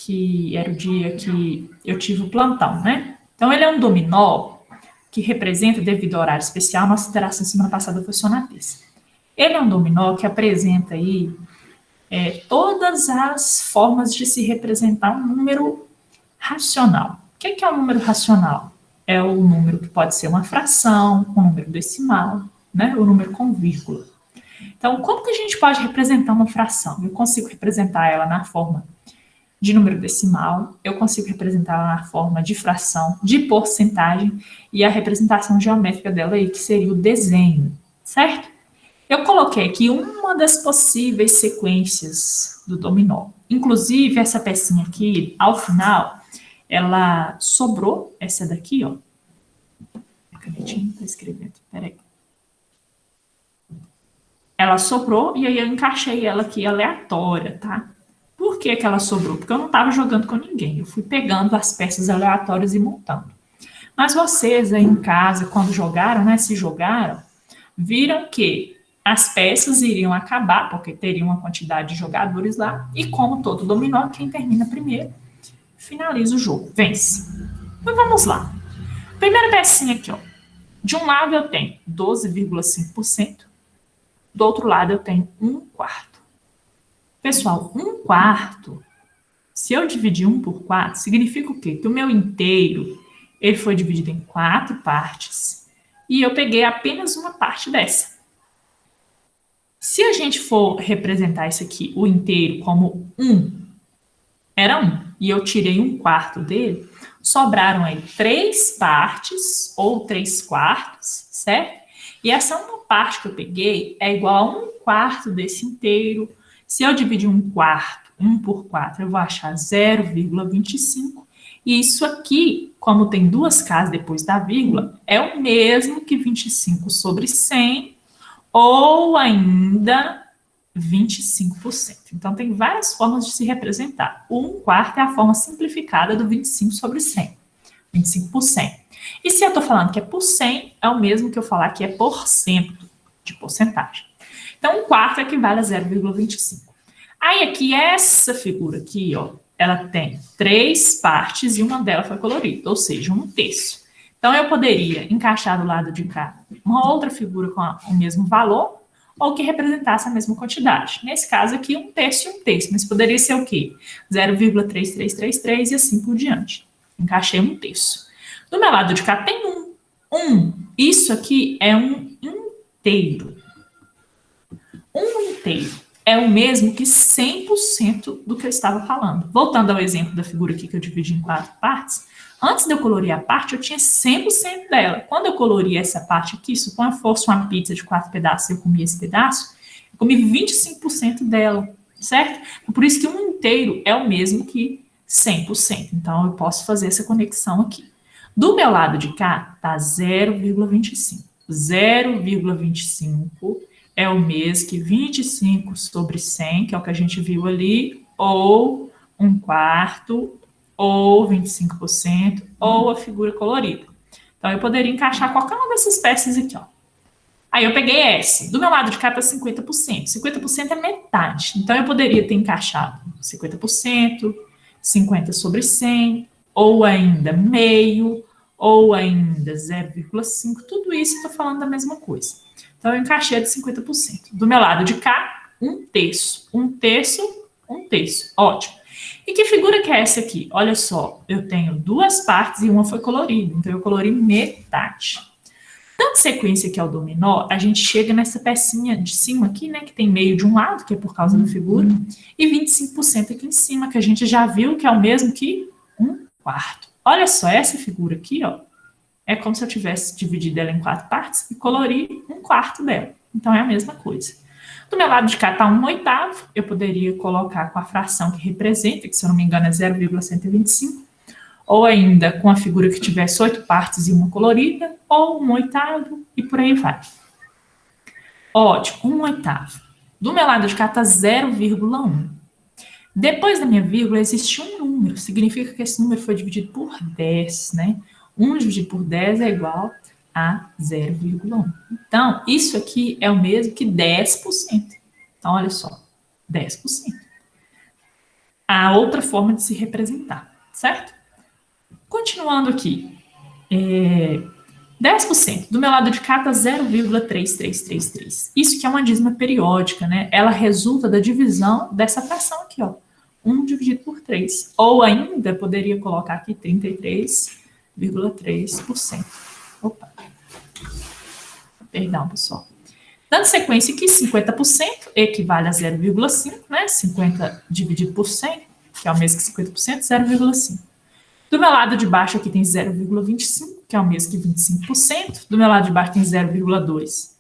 que era o dia que eu tive o plantão, né? Então, ele é um dominó que representa, devido ao horário especial, nossa interação semana passada foi só na terça. Ele é um dominó que apresenta aí todas as formas de se representar um número racional. O que é um número racional? É o número que pode ser uma fração, um número decimal, né? O número com vírgula. Então, como que a gente pode representar uma fração? Eu consigo representar ela na forma de número decimal, eu consigo representar ela na forma de fração, de porcentagem, e a representação geométrica dela aí, que seria o desenho, certo? Eu coloquei aqui uma das possíveis sequências do dominó. Inclusive, essa pecinha aqui, ao final, ela sobrou, essa daqui, ó. A canetinha está escrevendo, peraí. Ela sobrou e aí eu encaixei ela aqui aleatória, tá? Por que ela sobrou? Porque eu não estava jogando com ninguém. Eu fui pegando as peças aleatórias e montando. Mas vocês aí em casa, quando jogaram, né? Se jogaram, viram que as peças iriam acabar, porque teria uma quantidade de jogadores lá. E como todo dominó, quem termina primeiro finaliza o jogo, vence. Então vamos lá. Primeira pecinha aqui, ó. De um lado eu tenho 12,5%. Do outro lado eu tenho 1/4. Pessoal, 1/4, se eu dividir 1 por 4, significa o quê? Que o meu inteiro, ele foi dividido em 4 partes e eu peguei apenas uma parte dessa. Se a gente for representar isso aqui, o inteiro, como 1, era 1, e eu tirei 1/4 dele, sobraram aí 3 partes, ou 3/4, certo? E essa uma parte que eu peguei é igual a 1/4 desse inteiro. Se eu dividir 1/4, 1 por 4, eu vou achar 0,25. E isso aqui, como tem duas casas depois da vírgula, é o mesmo que 25 sobre 100, ou ainda 25%. Então, tem várias formas de se representar. O 1/4 é a forma simplificada do 25 sobre 100. 25%. E se eu estou falando que é por 100, é o mesmo que eu falar que é por cento, de porcentagem. Então, 1/4 equivale a 0,25. Aí, aqui, essa figura aqui, ó, ela tem 3 partes e uma delas foi colorida, ou seja, 1/3. Então, eu poderia encaixar do lado de cá uma outra figura com o mesmo valor, ou que representasse a mesma quantidade. Nesse caso aqui, 1/3 e 1/3, mas poderia ser o quê? 0,3333 e assim por diante. Encaixei 1/3. Do meu lado de cá tem 1. 1. Isso aqui é um inteiro. Um inteiro é o mesmo que 100% do que eu estava falando. Voltando ao exemplo da figura aqui que eu dividi em 4 partes, antes de eu colorir a parte, eu tinha 100% dela. Quando eu colori essa parte aqui, suponha fosse uma pizza de 4 pedaços e eu comi esse pedaço, eu comi 25% dela, certo? Por isso que um inteiro é o mesmo que 100%. Então, eu posso fazer essa conexão aqui. Do meu lado de cá, tá 0,25. 0,25 é o mesmo que 25 sobre 100, que é o que a gente viu ali, ou 1/4, ou 25%, ou a figura colorida. Então, eu poderia encaixar qualquer uma dessas peças aqui, ó. Aí eu peguei essa. Do meu lado de cá tá 50%. 50% é metade. Então, eu poderia ter encaixado 50%, 50 sobre 100, ou ainda meio, ou ainda 0,5. Tudo isso eu tô falando da mesma coisa. Então, eu encaixei de 50%. Do meu lado de cá, 1/3. 1/3, 1/3. Ótimo. E que figura que é essa aqui? Olha só, eu tenho 2 partes e uma foi colorida. Então, eu colori metade. Dando sequência aqui ao dominó, a gente chega nessa pecinha de cima aqui, né? Que tem meio de um lado, que é por causa da figura, e 25% aqui em cima, que a gente já viu que é o mesmo que 1/4. Olha só, essa figura aqui, ó, é como se eu tivesse dividido ela em 4 partes e colori 1/4 dela. Então, é a mesma coisa. Do meu lado de cá está 1/8, eu poderia colocar com a fração que representa, que se eu não me engano é 0,125, ou ainda com a figura que tivesse 8 partes e uma colorida, ou 1/8 e por aí vai. Ótimo, 1/8. Do meu lado de cá está 0,1. Depois da minha vírgula existe um número, significa que esse número foi dividido por 10, né? 1 dividido por 10 é igual a 0,1. Então, isso aqui é o mesmo que 10%. Então, olha só, 10%. a outra forma de se representar, certo? Continuando aqui. 10%. Do meu lado de cá está 0,3333. Isso que é uma dízima periódica, né? Ela resulta da divisão dessa fração aqui, ó. 1 dividido por 3. Ou ainda, poderia colocar aqui 33,3%. Opa. Perdão, pessoal. Dando sequência aqui, 50% equivale a 0,5, né? 50 dividido por 100, que é o mesmo que 50%, 0,5. Do meu lado de baixo aqui tem 0,25, que é o mesmo que 25%. Do meu lado de baixo tem 0,2,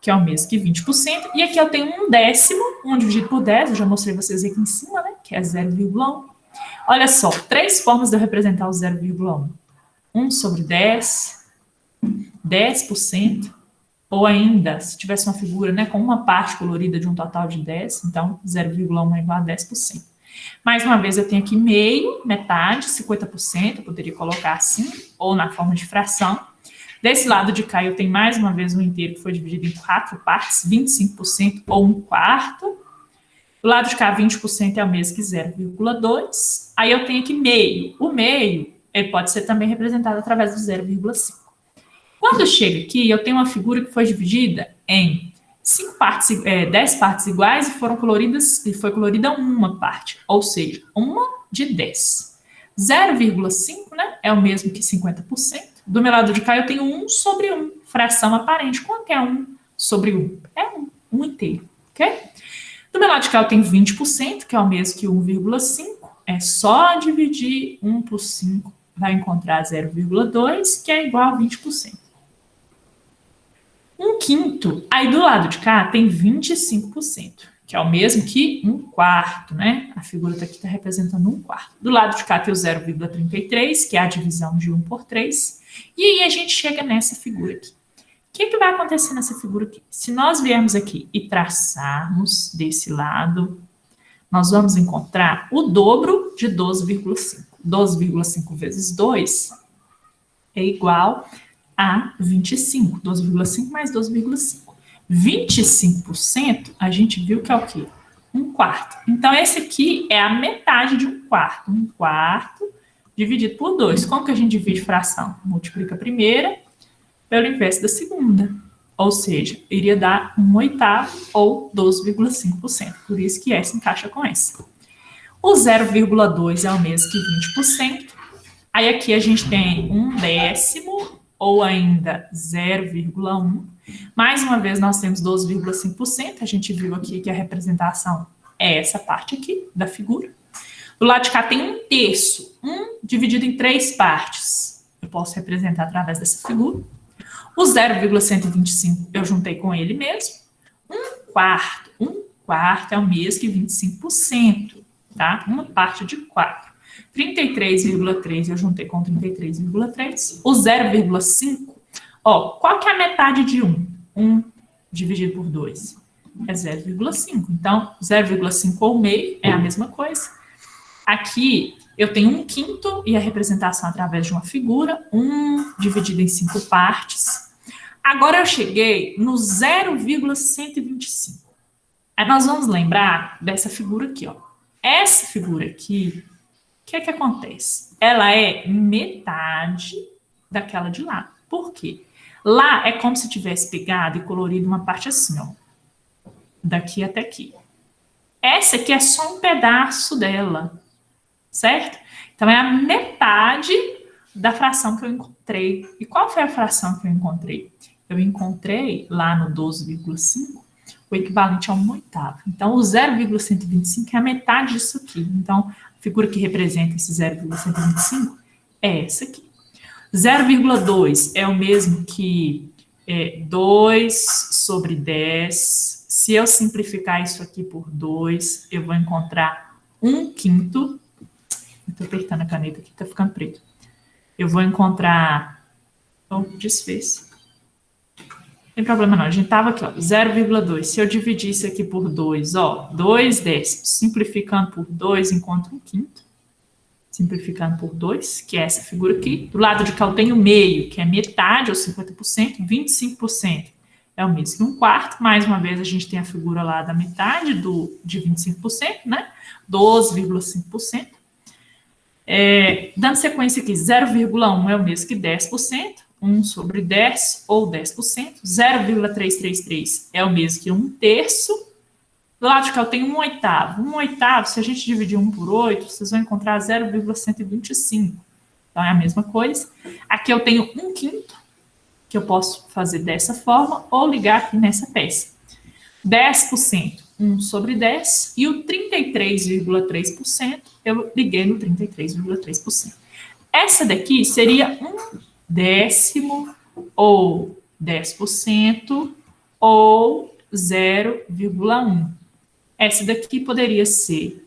que é o mesmo que 20%. E aqui eu tenho um décimo, 1 dividido por 10, eu já mostrei vocês aqui em cima, né? Que é 0,1. Olha só, 3 formas de eu representar o 0,1. 1 sobre 10, 10%, ou ainda, se tivesse uma figura, né, com uma parte colorida de um total de 10, então 0,1 é igual a 10%. Mais uma vez, eu tenho aqui meio, metade, 50%, eu poderia colocar assim, ou na forma de fração. Desse lado de cá, eu tenho mais uma vez um inteiro que foi dividido em 4 partes, 25% ou 1/4. Do lado de cá, 20% é o mesmo que 0,2. Aí eu tenho aqui meio. O meio, ele pode ser também representado através do 0,5. Quando chega aqui, eu tenho uma figura que foi dividida em 10 partes iguais e foi colorida uma parte, ou seja, uma de 10. 0,5, né, é o mesmo que 50%. Do meu lado de cá eu tenho 1 sobre 1, fração aparente. Quanto é 1 sobre 1? É 1 inteiro, ok? Do meu lado de cá eu tenho 20%, que é o mesmo que 1,5. É só dividir 1 por 5, vai encontrar 0,2, que é igual a 20%. 1/5, aí do lado de cá tem 25%, que é o mesmo que 1/4, né? A figura aqui está representando 1/4. Do lado de cá tem o 0,33, que é a divisão de 1 por 3. E aí a gente chega nessa figura aqui. O que vai acontecer nessa figura aqui? Se nós viermos aqui e traçarmos desse lado, nós vamos encontrar o dobro de 12,5. 12,5 vezes 2 é igual a 25. 12,5 mais 12,5. 25%, a gente viu que é o quê? 1/4. Então, esse aqui é a metade de 1/4. 1/4 dividido por 2. Como que a gente divide fração? Multiplica a primeira pelo inverso da segunda. Ou seja, iria dar 1/8 ou 12,5%. Por isso que essa encaixa com essa. O 0,2 é o mesmo que 20%. Aí aqui a gente tem 1/10, ou ainda 0,1. Mais uma vez, nós temos 12,5%. A gente viu aqui que a representação é essa parte aqui da figura. Do lado de cá tem 1/3. 1 dividido em 3 partes. Eu posso representar através dessa figura. O 0,125 eu juntei com ele mesmo. 1/4. 1/4 é o mesmo que 25%. Tá? Uma parte de 4. 33,3 eu juntei com 33,3. O 0,5, ó, qual que é a metade de 1? 1 dividido por 2 é 0,5. Então, 0,5 ou meio é a mesma coisa. Aqui eu tenho 1/5 e a representação através de uma figura, 1 dividido em 5 partes. Agora eu cheguei no 0,125. Aí nós vamos lembrar dessa figura aqui, ó. Essa figura aqui, o que é que acontece? Ela é metade daquela de lá. Por quê? Lá é como se tivesse pegado e colorido uma parte assim, ó. Daqui até aqui. Essa aqui é só um pedaço dela, certo? Então, é a metade da fração que eu encontrei. E qual foi a fração que eu encontrei? Eu encontrei lá no 12,5 o equivalente a 1/8. Então, o 0,125 é a metade disso aqui. Então, a figura que representa esse 0,125 é essa aqui. 0,2 é o mesmo que 2 sobre 10. Se eu simplificar isso aqui por 2, eu vou encontrar 1/5. Estou apertando a caneta aqui, está ficando preto. Eu vou encontrar... Oh, desfez. Não tem problema não, a gente estava aqui, ó, 0,2. Se eu dividir isso aqui por 2, ó, 2 décimos. Simplificando por 2, encontro 1/5. Simplificando por 2, que é essa figura aqui. Do lado de cá eu tenho meio, que é metade, ou 50%. 25% é o mesmo que 1/4. Mais uma vez, a gente tem a figura lá da metade de 25%, né? 12,5%. Dando sequência aqui, 0,1 é o mesmo que 10%, 1 sobre 10 ou 10%. 0,333 é o mesmo que 1/3. Do lado de cá eu tenho 1/8. 1/8, se a gente dividir 1 por 8, vocês vão encontrar 0,125. Então, é a mesma coisa. Aqui eu tenho 1/5, que eu posso fazer dessa forma, ou ligar aqui nessa peça. 10%, 1 sobre 10, e o 33,3%, eu liguei no 33,3%. Essa daqui seria 1/10, ou 10%, ou 0,1. Essa daqui poderia ser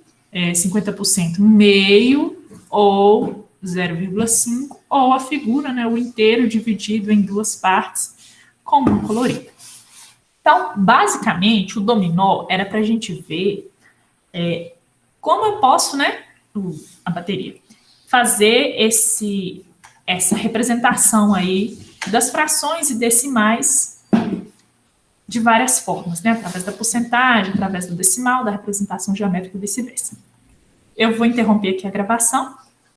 50% meio, ou 0,5, ou a figura, né, o inteiro dividido em duas partes, comum colorida. Então, basicamente, o dominó era para a gente ver como eu posso, né, a bateria, fazer essa representação aí das frações e decimais de várias formas, né? Através da porcentagem, através do decimal, da representação geométrica e vice-versa. Eu vou interromper aqui a gravação